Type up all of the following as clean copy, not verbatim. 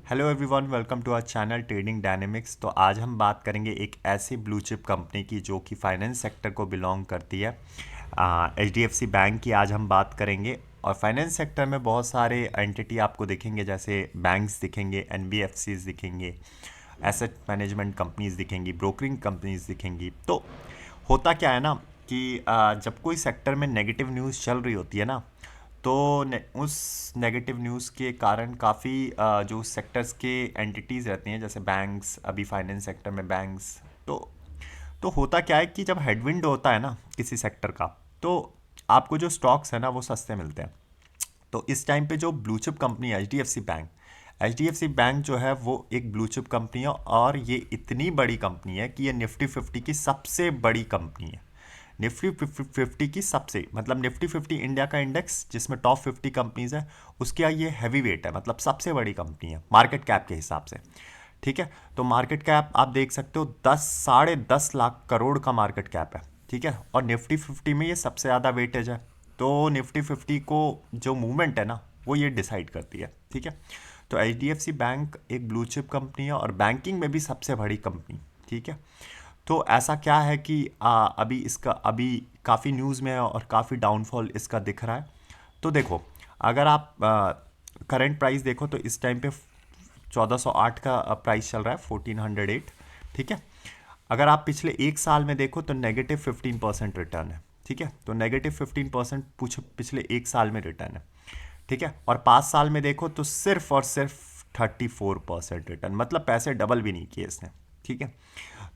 Hello everyone, welcome to our channel trading dynamics. तो आज हम बात करेंगे एक ऐसी ब्लू चिप कंपनी की जो कि फाइनेंस सेक्टर को बिलोंग करती है। HDFC बैंक की आज हम बात करेंगे। और फाइनेंस सेक्टर में बहुत सारे एंटिटी आपको दिखेंगे, जैसे बैंक्स दिखेंगे, NBFCs दिखेंगे, एसेट मैनेजमेंट कंपनीज दिखेंगी, ब्रोकरिंग कंपनीज दिखेंगी। तो होता क्या है ना कि जब कोई सेक्टर में नेगेटिव न्यूज़ चल रही होती है ना, तो उस नेगेटिव न्यूज़ के कारण काफ़ी जो सेक्टर्स के एंटिटीज़ रहती हैं, जैसे बैंक्स, अभी फाइनेंस सेक्टर में बैंक्स, तो होता क्या है कि जब हेडविंड होता है ना किसी सेक्टर का, तो आपको जो स्टॉक्स है ना वो सस्ते मिलते हैं। तो इस टाइम पे जो ब्लू चिप कंपनी है H D F C bank जो है वो एक ब्लू चिप कंपनी है, और ये इतनी बड़ी कंपनी है कि ये निफ्टी 50 की सबसे बड़ी कंपनी है। निफ्टी 50 की सबसे, मतलब निफ्टी 50 इंडिया का इंडेक्स जिसमें टॉप 50 कंपनीज है, उसका ये हैवी वेट है, मतलब सबसे बड़ी कंपनी है मार्केट कैप के हिसाब से। ठीक है। तो मार्केट कैप आप देख सकते हो 10 साढ़े 10 लाख करोड़ का मार्केट कैप है। ठीक है। और निफ्टी 50 में ये सबसे ज़्यादा वेटेज है। तो निफ्टी 50 को जो मूवमेंट है ना वो ये डिसाइड करती है। ठीक है। तो HDFC बैंक एक ब्लू चिप कंपनी है और बैंकिंग में भी सबसे बड़ी कंपनी। ठीक है। तो ऐसा क्या है कि अभी इसका अभी काफ़ी न्यूज़ में है और काफ़ी डाउनफॉल इसका दिख रहा है। तो देखो, अगर आप करंट प्राइस देखो तो इस टाइम पे 1408 का प्राइस चल रहा है, 1408। ठीक है। अगर आप पिछले एक साल में देखो तो -15% रिटर्न है। ठीक है। तो -15% पिछले एक साल में रिटर्न है। ठीक है। और 5 साल में देखो तो सिर्फ और सिर्फ 34% रिटर्न, मतलब पैसे डबल भी नहीं किए इसने। ठीक है।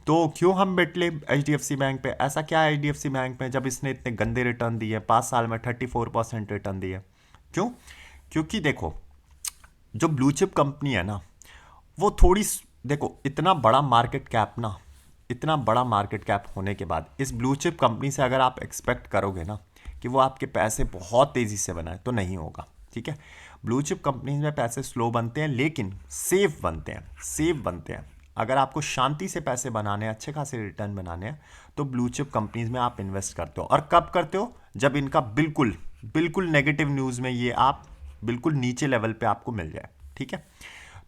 तो क्यों हम बेट ले HDFC बैंक पे? ऐसा क्या है HDFC बैंक में जब इसने इतने गंदे रिटर्न दिए, 5 साल में 34% रिटर्न दिए? क्यों? क्योंकि देखो, जो ब्लू चिप कंपनी है ना वो देखो, इतना बड़ा मार्केट कैप होने के बाद इस ब्लू चिप कंपनी से अगर आप एक्सपेक्ट करोगे ना कि वो आपके पैसे बहुत तेज़ी से बनाए, तो नहीं होगा। ठीक है। ब्लू चिप कंपनीज में पैसे स्लो बनते हैं, लेकिन सेफ बनते हैं, सेफ बनते हैं। अगर आपको शांति से पैसे बनाने हैं, अच्छे खासे रिटर्न बनाने हैं, तो ब्लू चिप कंपनीज में आप इन्वेस्ट करते हो। और कब करते हो? जब इनका बिल्कुल बिल्कुल नेगेटिव न्यूज़ में ये आप बिल्कुल नीचे लेवल पे आपको मिल जाए। ठीक है।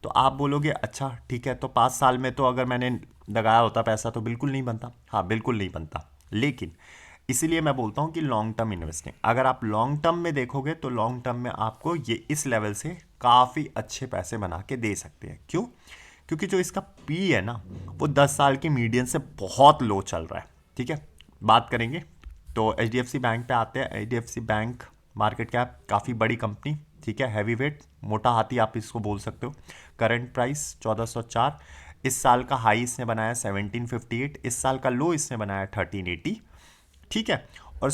तो आप बोलोगे अच्छा ठीक है, तो 5 साल में तो अगर मैंने लगाया होता पैसा तो बिल्कुल नहीं बनता। हाँ, बिल्कुल नहीं बनता। लेकिन इसीलिए मैं बोलता हूँ कि लॉन्ग टर्म इन्वेस्टिंग, अगर आप लॉन्ग टर्म में देखोगे तो लॉन्ग टर्म में आपको ये इस लेवल से काफ़ी अच्छे पैसे बना के दे सकते हैं। क्यों? क्योंकि जो इसका पी है ना वो 10 साल की मीडियन से बहुत लो चल रहा है। ठीक है। बात करेंगे तो HDFC बैंक पे आते हैं। HDFC बैंक मार्केट कैप काफ़ी बड़ी कंपनी। ठीक है। हैवी वेट, मोटा हाथी आप इसको बोल सकते हो। Current price 1404। इस साल का हाई इसने बनाया 1758। इस साल का लो इसने बनाया 1380। ठीक है। और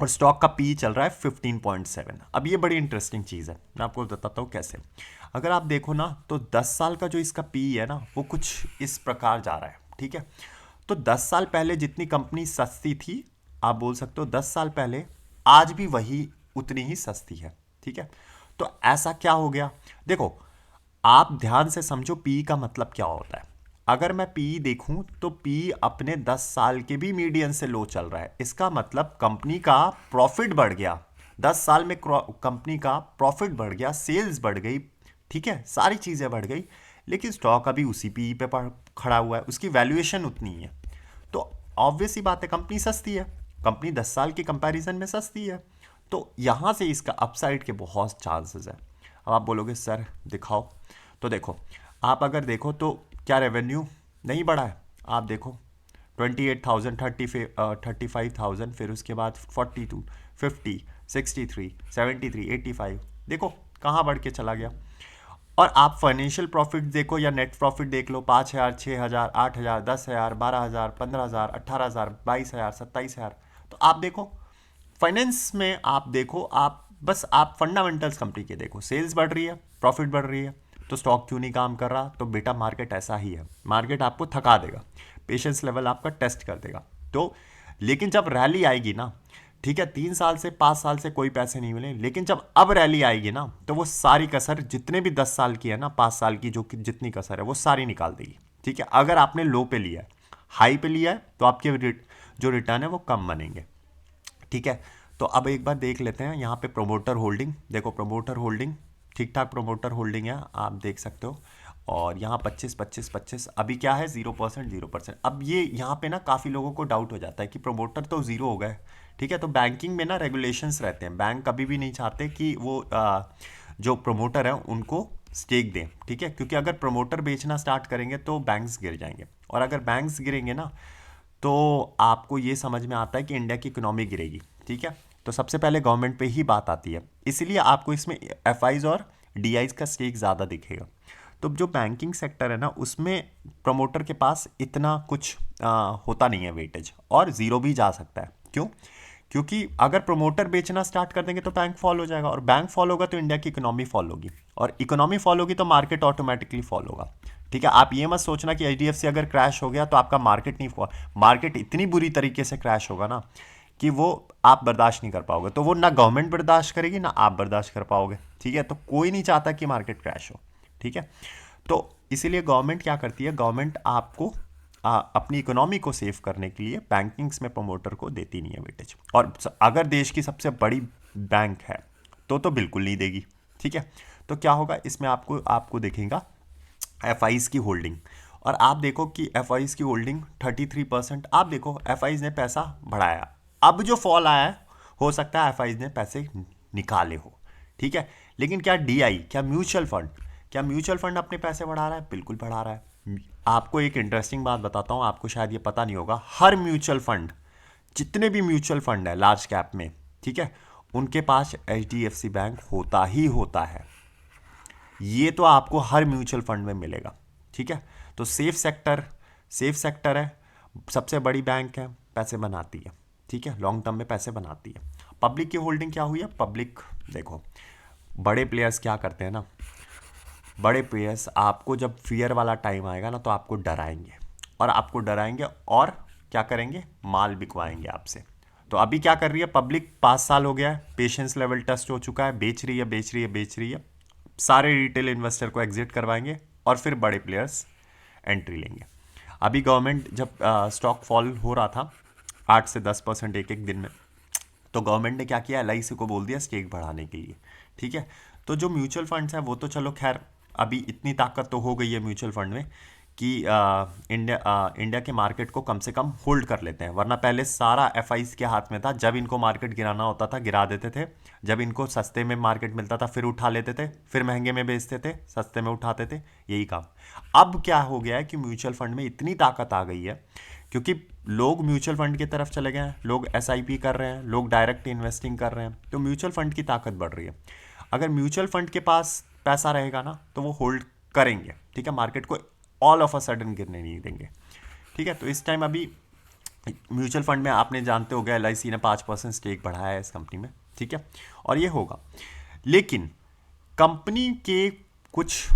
और स्टॉक का पी चल रहा है 15.7। अब ये बड़ी इंटरेस्टिंग चीज़ है, मैं आपको बताता हूँ कैसे। अगर आप देखो ना तो 10 साल का जो इसका पी है ना वो कुछ इस प्रकार जा रहा है। ठीक है। तो 10 साल पहले जितनी कंपनी सस्ती थी, आप बोल सकते हो 10 साल पहले, आज भी वही उतनी ही सस्ती है। ठीक है। तो ऐसा क्या हो गया? देखो, आप ध्यान से समझो पी का मतलब क्या होता है। अगर मैं पी देखूं तो पी अपने 10 साल के भी मीडियन से लो चल रहा है। इसका मतलब कंपनी का प्रॉफिट बढ़ गया। 10 साल में कंपनी का प्रॉफिट बढ़ गया, सेल्स बढ़ गई। ठीक है, सारी चीज़ें बढ़ गई, लेकिन स्टॉक अभी उसी पी पे खड़ा हुआ है, उसकी वैल्यूएशन उतनी ही है। तो ऑब्वियस ही बात है, कंपनी सस्ती है, कंपनी 10 साल के कंपैरिजन में सस्ती है। तो यहाँ से इसका अपसाइड के बहुत चांसेस है। अब आप बोलोगे सर दिखाओ। तो देखो, आप अगर देखो तो क्या रेवेन्यू नहीं बढ़ा है? आप देखो 28,000, 35,000, फिर उसके बाद 42, 50, 63, 73, 85। देखो कहाँ बढ़ के चला गया। और आप फाइनेंशियल प्रॉफिट देखो या नेट प्रॉफिट देख लो, 5,000, 6,000, 8,000, 10,000, 12,000, 15,000, 18,000, 22,000, 27,000। तो आप देखो, फाइनेंस में आप देखो, आप बस आप फंडामेंटल्स कंपनी के देखो, सेल्स बढ़ रही है, प्रॉफिट बढ़ रही है, तो स्टॉक क्यों नहीं काम कर रहा? तो बेटा मार्केट ऐसा ही है, मार्केट आपको थका देगा, पेशेंस लेवल आपका टेस्ट कर देगा। तो लेकिन जब रैली आएगी ना, ठीक है, 3 साल से 5 साल से कोई पैसे नहीं मिले, लेकिन जब अब रैली आएगी ना तो वो सारी कसर जितने भी 10 साल की है ना, 5 साल की जो कि जितनी कसर है वो सारी निकाल देगी। ठीक है। अगर आपने लो पे लिया है, हाई पे लिया है, तो आपके जो रिटर्न है वो कम बनेंगे। ठीक है। तो अब एक बार देख लेते हैं यहाँ पे प्रोमोटर होल्डिंग। देखो, प्रोमोटर होल्डिंग ठीक ठाक प्रोमोटर होल्डिंग है, आप देख सकते हो। और यहाँ 25 अभी क्या है 0%। अब ये यहाँ पे ना काफ़ी लोगों को डाउट हो जाता है कि प्रोमोटर तो ज़ीरो हो गए, ठीक है। तो बैंकिंग में ना रेगुलेशंस रहते हैं, बैंक कभी भी नहीं चाहते कि वो जो प्रोमोटर है उनको स्टेक दें, ठीक है। क्योंकि अगर प्रोमोटर बेचना स्टार्ट करेंगे तो बैंक्स गिर जाएंगे, और अगर बैंक्स गिरेंगे ना तो आपको ये समझ में आता है कि इंडिया की इकोनॉमी गिरेगी, ठीक है। तो सबसे पहले गवर्नमेंट पे ही बात आती है, इसीलिए आपको इसमें एफआईज और डीआईज का स्टेक ज़्यादा दिखेगा। तो जो बैंकिंग सेक्टर है ना उसमें प्रमोटर के पास इतना कुछ होता नहीं है वेटेज, और ज़ीरो भी जा सकता है। क्यों? क्योंकि अगर प्रमोटर बेचना स्टार्ट कर देंगे तो बैंक फॉल हो जाएगा, और बैंक फॉल होगा तो इंडिया की इकोनॉमी फॉल होगी, और इकोनॉमी फॉल होगी तो मार्केट ऑटोमेटिकली फॉल होगा, ठीक है। आप ये मत सोचना कि एचडीएफसी अगर क्रैश हो गया तो आपका मार्केट नहीं फॉल, मार्केट इतनी बुरी तरीके से क्रैश होगा ना कि वो आप बर्दाश्त नहीं कर पाओगे। तो वो ना गवर्नमेंट बर्दाश्त करेगी ना आप बर्दाश्त कर पाओगे, ठीक है। तो कोई नहीं चाहता कि मार्केट क्रैश हो, ठीक है। तो इसीलिए गवर्नमेंट क्या करती है, गवर्नमेंट आपको अपनी इकोनॉमी को सेव करने के लिए बैंकिंग्स में प्रमोटर को देती नहीं है वेटेज, और अगर देश की सबसे बड़ी बैंक है तो बिल्कुल नहीं देगी, ठीक है। तो क्या होगा इसमें, आपको आपको देखेगा एफआईज की होल्डिंग, और आप देखो कि एफआईज की होल्डिंग 33%। आप देखो एफआईज ने पैसा बढ़ाया, अब जो फॉल आया है हो सकता है एफआईज ने पैसे निकाले हो, ठीक है। लेकिन क्या डीआई, क्या म्यूचुअल फंड, क्या म्यूचुअल फंड अपने पैसे बढ़ा रहा है? बिल्कुल बढ़ा रहा है। आपको एक इंटरेस्टिंग बात बताता हूँ, आपको शायद ये पता नहीं होगा, हर म्यूचुअल फंड, जितने भी म्यूचुअल फंड है लार्ज कैप में, ठीक है, उनके पास एचडीएफसी बैंक होता ही होता है। ये तो आपको हर म्यूचुअल फंड में मिलेगा, ठीक है। तो सेफ सेक्टर है, सबसे बड़ी बैंक है, पैसे बनाती है, ठीक है, लॉन्ग टर्म में पैसे बनाती है। पब्लिक की होल्डिंग क्या हुई है? पब्लिक देखो, बड़े प्लेयर्स क्या करते हैं ना, बड़े प्लेयर्स आपको जब फियर वाला टाइम आएगा ना तो आपको डराएंगे, और आपको डराएंगे और क्या करेंगे, माल बिकवाएंगे आपसे। तो अभी क्या कर रही है पब्लिक, 5 साल हो गया है, पेशेंस लेवल टेस्ट हो चुका है, बेच रही है, सारे रिटेल इन्वेस्टर को एग्जिट करवाएंगे और फिर बड़े प्लेयर्स एंट्री लेंगे। अभी गवर्नमेंट जब स्टॉक फॉल हो रहा था 8 से 10% एक एक दिन में, तो गवर्नमेंट ने क्या किया, एलआईसी को बोल दिया स्टेक बढ़ाने के लिए, ठीक है। तो जो म्यूचुअल फंड्स हैं वो तो चलो खैर अभी इतनी ताकत तो हो गई है म्यूचुअल फंड में कि इंडिया के मार्केट को कम से कम होल्ड कर लेते हैं, वरना पहले सारा एफआईज के हाथ में था। जब इनको मार्केट गिराना होता था गिरा देते थे, जब इनको सस्ते में मार्केट मिलता था फिर उठा लेते थे, फिर महंगे में बेचते थे, सस्ते में उठाते थे, यही काम। अब क्या हो गया है कि म्यूचुअल फंड में इतनी ताकत आ गई है क्योंकि लोग म्यूचुअल फंड की तरफ चले गए हैं, लोग एसआईपी कर रहे हैं, लोग डायरेक्ट इन्वेस्टिंग कर रहे हैं, तो म्यूचुअल फंड की ताकत बढ़ रही है। अगर म्यूचुअल फंड के पास पैसा रहेगा ना तो वो होल्ड करेंगे, ठीक है, मार्केट को ऑल ऑफ अ सडन गिरने नहीं देंगे, ठीक है। तो इस टाइम अभी म्यूचुअल फंड में आपने जानते हो गए एलआईसी ने 5% स्टेक बढ़ाया है इस कंपनी में, ठीक है, और ये होगा। लेकिन कंपनी के कुछ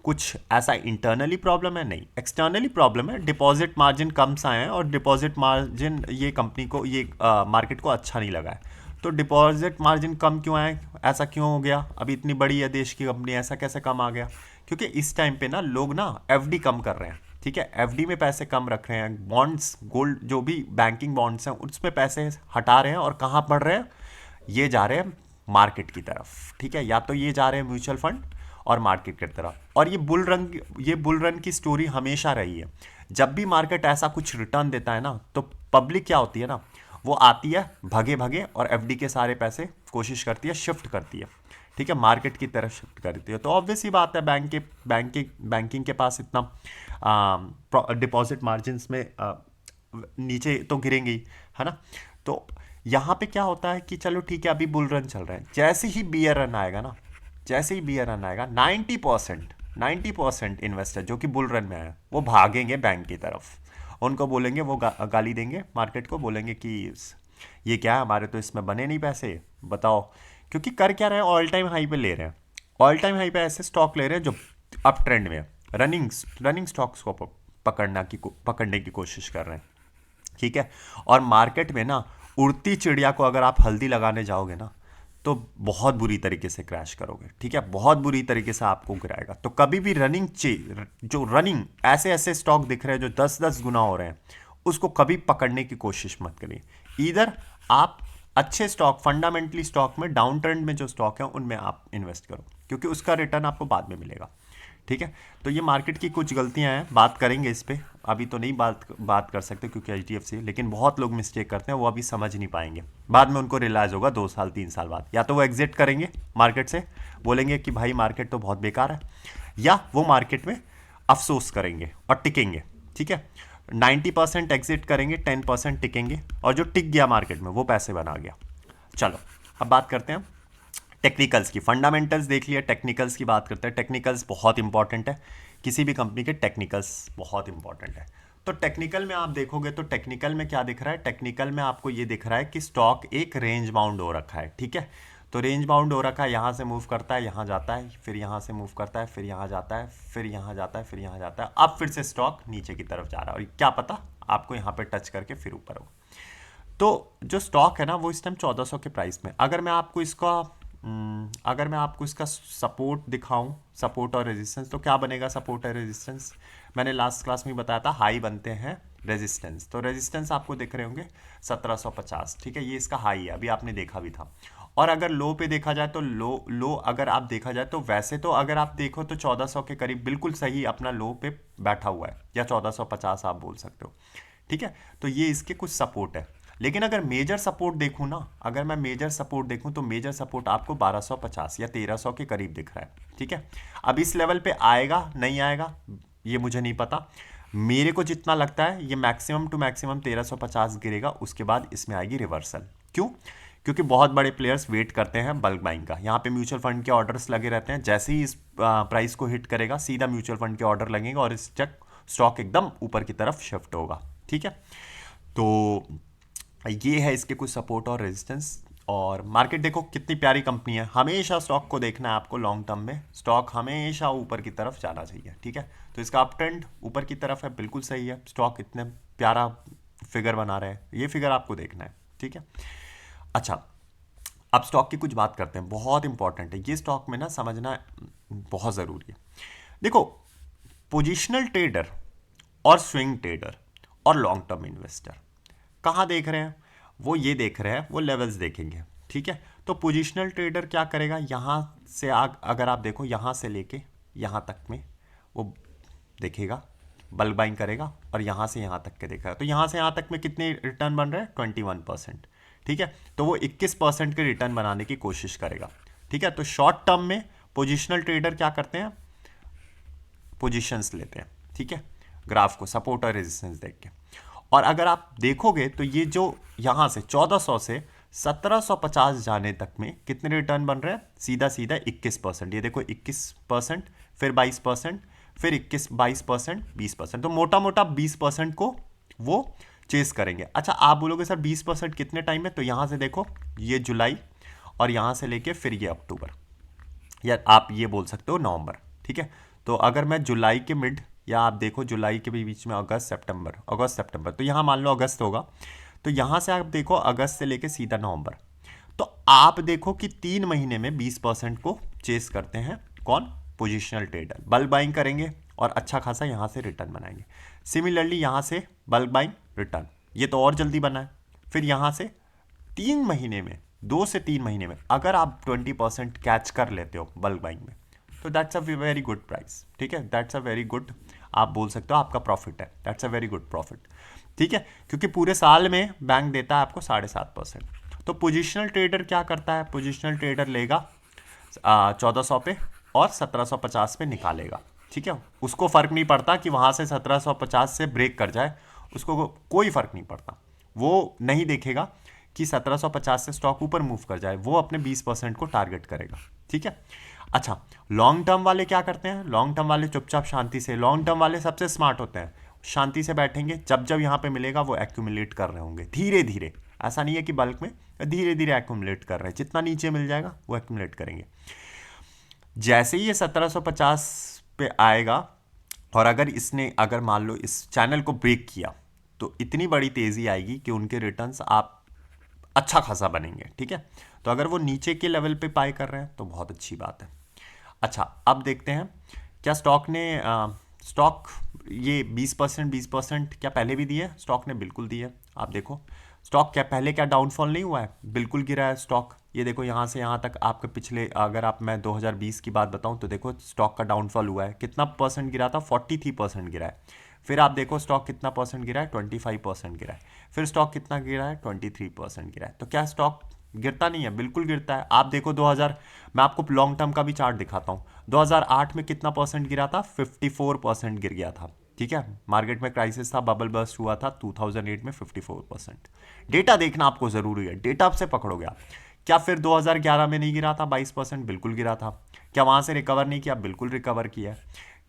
कुछ ऐसा इंटरनली प्रॉब्लम है नहीं, एक्सटर्नली प्रॉब्लम है, डिपॉजिट मार्जिन कम सा है, और डिपॉजिट मार्जिन ये कंपनी को, ये मार्केट को अच्छा नहीं लगा है। तो डिपॉजिट मार्जिन कम क्यों आए, ऐसा क्यों हो गया? अभी इतनी बड़ी है देश की कंपनी, ऐसा कैसे कम आ गया? क्योंकि इस टाइम पे ना लोग ना एफडी कम कर रहे हैं, ठीक है, एफडी में पैसे कम रख रहे हैं, बॉन्ड्स, गोल्ड, जो भी बैंकिंग बॉन्ड्स हैं उसमें पैसे हटा रहे हैं, और कहाँ बढ़ रहे हैं, ये जा रहे हैं मार्केट की तरफ, ठीक है, या तो ये जा रहे हैं म्यूचुअल फंड और मार्केट की तरफ। और ये बुल रन की स्टोरी हमेशा रही है। जब भी मार्केट ऐसा कुछ रिटर्न देता है ना तो पब्लिक क्या होती है ना, वो आती है भगे भगे और एफडी के सारे पैसे कोशिश करती है शिफ्ट करती है, ठीक है, मार्केट की तरफ शिफ्ट करती है। तो ऑब्वियस ही बात है, बैंकिंग के पास इतना डिपॉजिट मार्जिन में नीचे तो गिरेंगे ही, है ना। तो यहाँ पे क्या होता है कि चलो ठीक है अभी बुल रन चल रहा है, जैसे ही बियर रन आएगा ना, जैसे ही बियर रन आएगा 90% इन्वेस्टर जो कि बुल रन में आए वो भागेंगे बैंक की तरफ, उनको बोलेंगे, वो गाली देंगे मार्केट को, बोलेंगे कि ये क्या है, हमारे तो इसमें बने नहीं पैसे, बताओ। क्योंकि कर क्या रहे हैं, ऑल टाइम हाई पे ले रहे हैं, ऑल टाइम हाई पे ऐसे स्टॉक ले रहे हैं जो अप ट्रेंड में रनिंग स्टॉक्स को पकड़ने की कोशिश कर रहे हैं, ठीक है। और मार्केट में ना उड़ती चिड़िया को अगर आप हल्दी लगाने जाओगे ना तो बहुत बुरी तरीके से क्रैश करोगे, ठीक है, बहुत बुरी तरीके से आपको गिराएगा। तो कभी भी रनिंग ऐसे स्टॉक दिख रहे हैं जो 10-10 गुना हो रहे हैं, उसको कभी पकड़ने की कोशिश मत करिए। इधर आप अच्छे स्टॉक, फंडामेंटली स्टॉक में, डाउन ट्रेंड में जो स्टॉक है उनमें आप इन्वेस्ट करो, क्योंकि उसका रिटर्न आपको बाद में मिलेगा। ठीक है, तो ये मार्केट की कुछ गलतियां हैं, बात करेंगे इस पे, अभी तो नहीं बात कर सकते क्योंकि HDFC, लेकिन बहुत लोग मिस्टेक करते हैं, वो अभी समझ नहीं पाएंगे, बाद में उनको रियलाइज़ होगा 2 साल 3 साल बाद। या तो वो एग्जिट करेंगे मार्केट से, बोलेंगे कि भाई मार्केट तो बहुत बेकार है, या वो मार्केट में अफसोस करेंगे और टिकेंगे। ठीक है, 90% एग्जिट करेंगे, 10% टिकेंगे, और जो टिक गया मार्केट में वो पैसे बना गया। चलो अब बात करते हैं टेक्निकल्स की। फंडामेंटल्स देख लिया, टेक्निकल्स की बात करते हैं। टेक्निकल्स बहुत इंपॉर्टेंट है, किसी भी कंपनी के टेक्निकल्स बहुत इंपॉर्टेंट है। तो टेक्निकल में आप देखोगे तो टेक्निकल में क्या दिख रहा है, टेक्निकल में आपको ये दिख रहा है कि स्टॉक एक रेंज बाउंड हो रखा है। ठीक है, तो रेंज बाउंड हो रखा है, यहाँ से मूव करता है, यहाँ जाता है, फिर यहाँ से मूव करता है, फिर यहाँ जाता है, फिर यहाँ जाता है, फिर यहाँ जाता है, अब फिर से स्टॉक नीचे की तरफ जा रहा है, और क्या पता आपको यहाँ पे टच करके फिर ऊपर हो। तो जो स्टॉक है ना वो इस टाइम 1400 के प्राइस में। अगर मैं आपको इसका सपोर्ट दिखाऊं, सपोर्ट और रेजिस्टेंस, तो क्या बनेगा सपोर्ट और रेजिस्टेंस? मैंने लास्ट क्लास में बताया था हाई बनते हैं रेजिस्टेंस, तो रेजिस्टेंस आपको दिख रहे होंगे 1750। ठीक है, ये इसका हाई है, अभी आपने देखा भी था। और अगर लो पे देखा जाए तो लो अगर आप देखा जाए तो वैसे तो अगर आप देखो तो 1400 के करीब बिल्कुल सही अपना लो पे बैठा हुआ है, या 1450 आप बोल सकते हो। ठीक है, तो ये इसके कुछ सपोर्ट है। लेकिन अगर मेजर सपोर्ट देखूं ना, अगर मैं मेजर सपोर्ट देखूं तो मेजर सपोर्ट आपको 1250 या 1300 के करीब दिख रहा है। ठीक है, अब इस लेवल पे आएगा नहीं आएगा ये मुझे नहीं पता, मेरे को जितना लगता है ये मैक्सिमम टू मैक्सिमम 1350 गिरेगा, उसके बाद इसमें आएगी रिवर्सल। क्यों? क्योंकि बहुत बड़े प्लेयर्स वेट करते हैं बल्क बाइंग का, यहाँ पे म्यूचुअल फंड के ऑर्डर्स लगे रहते हैं, जैसे ही इस प्राइस को हिट करेगा सीधा म्यूचुअल फंड के ऑर्डर लगेंगे और इस स्टॉक एकदम ऊपर की तरफ शिफ्ट होगा। ठीक है, तो ये है इसके कुछ सपोर्ट और रेजिस्टेंस। और मार्केट देखो कितनी प्यारी कंपनी है, हमेशा स्टॉक को देखना है आपको लॉन्ग टर्म में, स्टॉक हमेशा ऊपर की तरफ जाना चाहिए। ठीक है, तो इसका अप ट्रेंड ऊपर की तरफ है, बिल्कुल सही है, स्टॉक इतने प्यारा फिगर बना रहे हैं, ये फिगर आपको देखना है। ठीक है, अच्छा अब स्टॉक की कुछ बात करते हैं, बहुत इंपॉर्टेंट है ये, स्टॉक में ना समझना बहुत ज़रूरी है। देखो, पोजिशनल ट्रेडर और स्विंग ट्रेडर और लॉन्ग टर्म इन्वेस्टर कहाँ देख रहे हैं, वो ये देख रहे हैं, वो लेवल्स देखेंगे। ठीक है, तो पोजिशनल ट्रेडर क्या करेगा, यहाँ से अगर आप देखो यहाँ से लेके यहाँ तक में वो देखेगा, बल्क बाइंग करेगा, और यहाँ से यहाँ तक के देखेगा, तो यहाँ से यहाँ तक में कितने रिटर्न बन रहे हैं, 21%। ठीक है, तो वो 21% के रिटर्न बनाने की कोशिश करेगा। ठीक है, तो शॉर्ट टर्म में पोजिशनल ट्रेडर क्या करते हैं, पोजिशंस लेते हैं। ठीक है, ग्राफ को सपोर्ट और रेजिस्टेंस देख के, और अगर आप देखोगे तो ये जो यहाँ से 1400 से 1750 जाने तक में कितने रिटर्न बन रहे हैं, सीधा सीधा 21%। ये देखो 21%, फिर 22%, फिर 22%, 20%, तो मोटा मोटा 20% को वो चेस करेंगे। अच्छा आप बोलोगे सर 20% कितने टाइम में, तो यहाँ से देखो ये जुलाई, और यहाँ से लेके फिर ये अक्टूबर, या आप ये बोल सकते हो नवंबर। ठीक है, तो अगर मैं जुलाई के मिड, या आप देखो जुलाई के भी बीच में अगस्त सितंबर, तो यहाँ मान लो अगस्त होगा, तो यहाँ से आप देखो अगस्त से लेके सीधा नवंबर, तो आप देखो कि 3 महीने में 20% को चेस करते हैं कौन, पोजिशनल ट्रेडर, बल्क बाइंग करेंगे और अच्छा खासा यहाँ से रिटर्न बनाएंगे। सिमिलरली यहाँ से बल्क बाइंग रिटर्न, ये तो और जल्दी बना है। फिर यहाँ से 3 महीने में, 2 से 3 महीने में अगर आप 20% कैच कर लेते हो बल्क बाइंग में, तो that's a very good price. ठीक है, दैट्स अ वेरी गुड, आप बोल सकते हो आपका प्रॉफिट है, that's a very good profit. ठीक है, क्योंकि पूरे साल में बैंक देता है आपको 7.5%। तो पोजिशनल ट्रेडर क्या करता है, पोजिशनल ट्रेडर लेगा 1400 पे और 1750 पे निकालेगा। ठीक है, उसको फ़र्क नहीं पड़ता कि वहाँ से 1750 से ब्रेक कर जाए, उसको कोई फ़र्क नहीं पड़ता, वो नहीं देखेगा कि 1750 से स्टॉक ऊपर मूव कर जाए, वो अपने 20% को टारगेट करेगा। ठीक है, अच्छा लॉन्ग टर्म वाले क्या करते हैं, लॉन्ग टर्म वाले चुपचाप शांति से, लॉन्ग टर्म वाले सबसे स्मार्ट होते हैं, शांति से बैठेंगे, जब जब यहाँ पे मिलेगा वो एक्यूमुलेट कर रहे होंगे धीरे धीरे, ऐसा नहीं है कि बल्क में, धीरे धीरे एक्यूमुलेट कर रहे हैं, जितना नीचे मिल जाएगा वो एक्यूमुलेट करेंगे। जैसे ही ये 1750 पे आएगा, और अगर मान लो इस चैनल को ब्रेक किया, तो इतनी बड़ी तेज़ी आएगी कि उनके रिटर्न्स आप अच्छा खासा बनेंगे। ठीक है, तो अगर वो नीचे के लेवल पे बाय कर रहे हैं तो बहुत अच्छी बात है। अच्छा अब देखते हैं क्या स्टॉक ये 20% क्या पहले भी दिए, स्टॉक ने बिल्कुल दिए। आप देखो स्टॉक क्या पहले क्या डाउनफॉल नहीं हुआ है, बिल्कुल गिरा है स्टॉक, ये देखो यहाँ से यहाँ तक आपके पिछले, अगर आप मैं 2020 की बात बताऊँ तो देखो स्टॉक का डाउनफॉल हुआ है, कितना परसेंट गिरा था, 43% गिरा है। फिर आप देखो स्टॉक कितना परसेंट गिरा है, 25% गिरा है। फिर स्टॉक कितना गिरा है, 23% गिरा है। तो क्या स्टॉक गिरता नहीं है? बिल्कुल गिरता है। आप देखो 2000, मैं आपको लॉन्ग टर्म का भी चार्ट दिखाता हूँ। 2008 में कितना परसेंट गिरा था, 54% गिर गया था। ठीक है, मार्केट में क्राइसिस था, बबल बस्ट हुआ था 2008 में, 54%। डेटा देखना आपको ज़रूरी है, डेटा से पकड़ोगे आप। क्या फिर 2011 में नहीं गिरा था 22%? बिल्कुल गिरा था। क्या वहाँ से रिकवर नहीं किया? बिल्कुल रिकवर किया।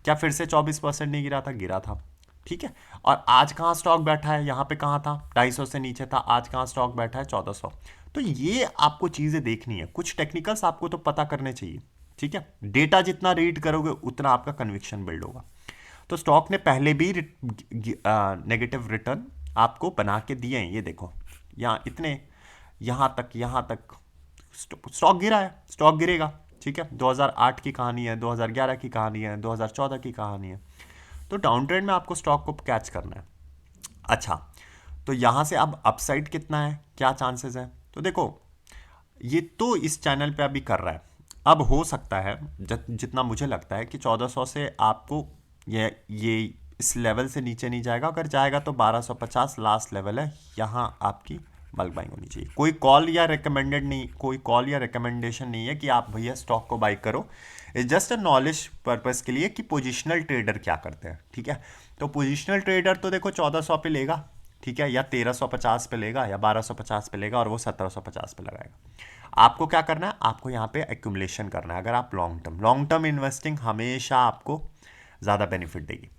क्या फिर से 24% नहीं गिरा था? गिरा था। ठीक है। और आज कहाँ स्टॉक बैठा है, यहाँ पे कहाँ था, 250 से नीचे था, आज कहाँ स्टॉक बैठा है, 1400। तो ये आपको चीज़ें देखनी है, कुछ टेक्निकल्स आपको तो पता करने चाहिए। ठीक है, डेटा जितना रीड करोगे उतना आपका कन्विक्शन बिल्ड होगा। तो स्टॉक ने पहले भी नेगेटिव रिटर्न आपको बना के दिए हैं, ये देखो यहाँ इतने, यहाँ तक स्टॉक गिरा है, स्टॉक गिरेगा। ठीक है, 2008 की कहानी है, 2011 की कहानी है, 2014 की कहानी है। तो डाउन ट्रेंड में आपको स्टॉक को कैच करना है। अच्छा, तो यहाँ से अब अपसाइड कितना है, क्या चांसेस है? तो देखो ये तो इस चैनल पे अभी कर रहा है। अब हो सकता है जितना मुझे लगता है कि 1400 से आपको ये इस लेवल से नीचे नहीं जाएगा। अगर जाएगा तो 1250 लास्ट लेवल है, यहाँ आपकी बल्क बाइंग होनी चाहिए। कोई कॉल या रिकमेंडेड नहीं, कोई कॉल या रिकमेंडेशन नहीं है कि आप भैया स्टॉक को बाई करो। It's just a knowledge purpose के लिए कि पोजिशनल ट्रेडर क्या करते हैं। ठीक है, तो पोजिशनल ट्रेडर तो देखो 1400 पे लेगा, ठीक है, या 1350 पे लेगा, या 1250 पे लेगा, और वो 1750 पे लगाएगा। आपको क्या करना है, आपको यहाँ पे एक्यूमुलेशन करना है। अगर आप लॉन्ग टर्म इन्वेस्टिंग हमेशा आपको ज़्यादा बेनिफिट देगी।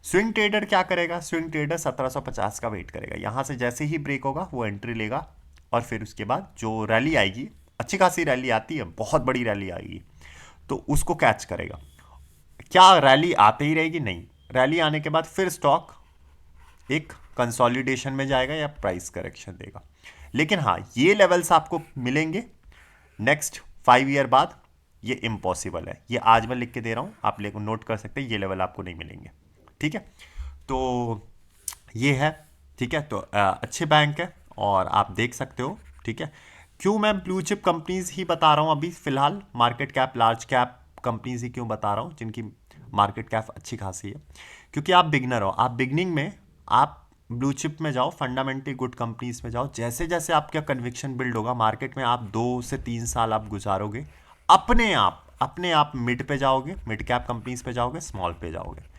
स्विंग ट्रेडर क्या करेगा, स्विंग ट्रेडर 1750 का वेट करेगा, यहाँ से जैसे ही ब्रेक होगा वो एंट्री लेगा, और फिर उसके बाद जो रैली आएगी, अच्छी खासी रैली आती है, बहुत बड़ी रैली आएगी, तो उसको कैच करेगा। क्या रैली आते ही रहेगी? नहीं, रैली आने के बाद फिर स्टॉक एक कंसोलिडेशन में जाएगा या प्राइस करेक्शन देगा। लेकिन हाँ, ये लेवल्स आपको मिलेंगे नेक्स्ट 5 ईयर बाद, ये इम्पॉसिबल है। ये आज मैं लिख के दे रहा हूँ, आप लेको नोट कर सकते हैं, ये लेवल आपको नहीं मिलेंगे। ठीक है, तो ये है। ठीक है, तो अच्छे बैंक है और आप देख सकते हो। ठीक है, क्यों मैं ब्लू चिप कंपनीज ही बता रहा हूँ अभी फिलहाल, market cap large cap companies ही क्यों बता रहा हूँ जिनकी मार्केट कैप अच्छी खासी है? क्योंकि आप बिगनर हो, आप बिगनिंग में आप ब्लू चिप में जाओ, फंडामेंटली गुड कंपनीज में जाओ। जैसे जैसे आपका कन्विक्शन बिल्ड होगा मार्केट में, आप 2 से 3 साल आप गुजारोगे, अपने आप मिड पे जाओगे, मिड कैप कंपनीज पे जाओगे, स्मॉल पे जाओगे।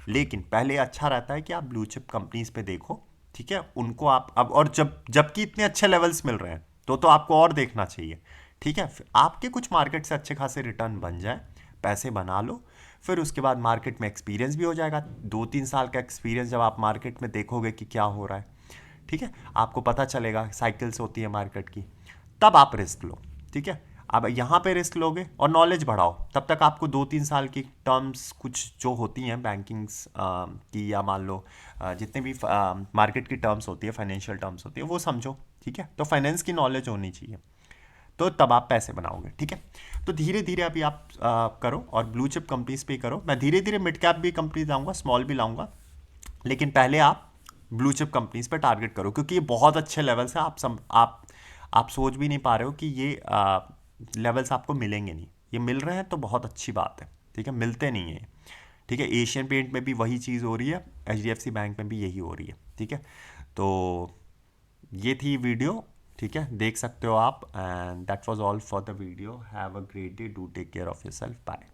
लेकिन पहले अच्छा रहता है कि आप ब्लू चिप कंपनीज पे देखो। ठीक है, उनको आप अब, और जबकि इतने अच्छे लेवल्स मिल रहे हैं तो आपको और देखना चाहिए। ठीक है, फिर आपके कुछ मार्केट से अच्छे खासे रिटर्न बन जाए, पैसे बना लो, फिर उसके बाद मार्केट में एक्सपीरियंस भी हो जाएगा। 2-3 साल का एक्सपीरियंस जब आप मार्केट में देखोगे कि क्या हो रहा है, ठीक है, आपको पता चलेगा, साइकिल्स होती है मार्केट की, तब आप रिस्क लो। ठीक है, अब यहाँ पे रिस्क लोगे और नॉलेज बढ़ाओ, तब तक आपको 2-3 साल की टर्म्स कुछ जो होती हैं बैंकिंग्स की, या मान लो जितने भी मार्केट की टर्म्स होती है, फाइनेंशियल टर्म्स होती है, वो समझो। ठीक है, तो फाइनेंस की नॉलेज होनी चाहिए, तो तब आप पैसे बनाओगे। ठीक है, तो धीरे धीरे अभी आप करो, और ब्लू चिप कंपनीज पे ही करो। मैं धीरे धीरे मिड कैप भी कंपनीज लाऊंगा, स्मॉल भी लाऊंगा, लेकिन पहले आप ब्लू चिप कंपनीज पे टारगेट करो, क्योंकि ये बहुत अच्छे लेवल्स हैं। आप सोच भी नहीं पा रहे हो कि ये लेवल्स आपको मिलेंगे नहीं। ये मिल रहे हैं तो बहुत अच्छी बात है। ठीक है, मिलते नहीं है। ठीक है, एशियन पेंट में भी वही चीज़ हो रही है, HDFC बैंक में भी यही हो रही है। ठीक है, तो ये थी वीडियो। ठीक है, देख सकते हो आप, and that was all for the video. Have a great day, do take care of yourself, bye.